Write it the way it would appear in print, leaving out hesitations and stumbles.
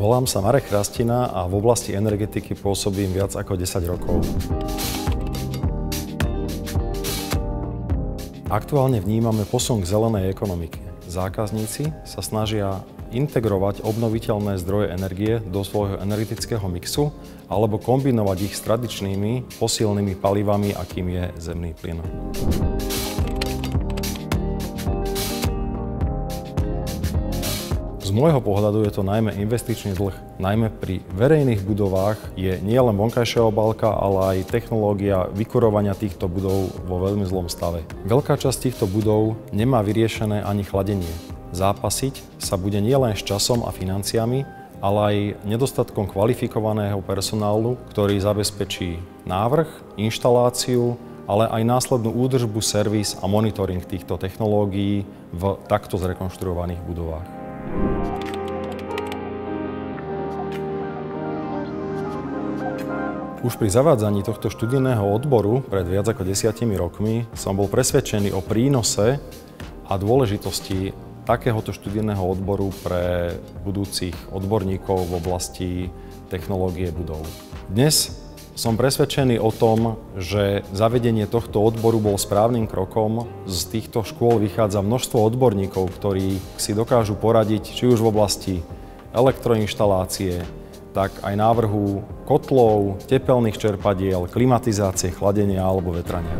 Volám sa Marek Chrastina a v oblasti energetiky pôsobím viac ako 10 rokov. Aktuálne vnímame posun k zelenej ekonomike. Zákazníci sa snažia integrovať obnoviteľné zdroje energie do svojho energetického mixu alebo kombinovať ich s tradičnými fosílnymi palivami, akým je zemný plyn. Z môjho pohľadu je to najmä investičný dlh. Najmä pri verejných budovách je nielen vonkajšia obálka, ale aj technológia vykurovania týchto budov vo veľmi zlom stave. Veľká časť týchto budov nemá vyriešené ani chladenie. Zápasiť sa bude nielen s časom a financiami, ale aj nedostatkom kvalifikovaného personálu, ktorý zabezpečí návrh, inštaláciu, ale aj následnú údržbu, servis a monitoring týchto technológií v takto zrekonštruovaných budovách. Už pri zavádzaní tohto študijného odboru pred viac ako 10 rokmi som bol presvedčený o prínose a dôležitosti takéhoto študijného odboru pre budúcich odborníkov v oblasti technológie budov. Dnes som presvedčený o tom, že zavedenie tohto odboru bol správnym krokom. Z týchto škôl vychádza množstvo odborníkov, ktorí si dokážu poradiť či už v oblasti elektroinštalácie, tak aj návrhu kotlov, tepelných čerpadiel, klimatizácie, chladenia alebo vetrania.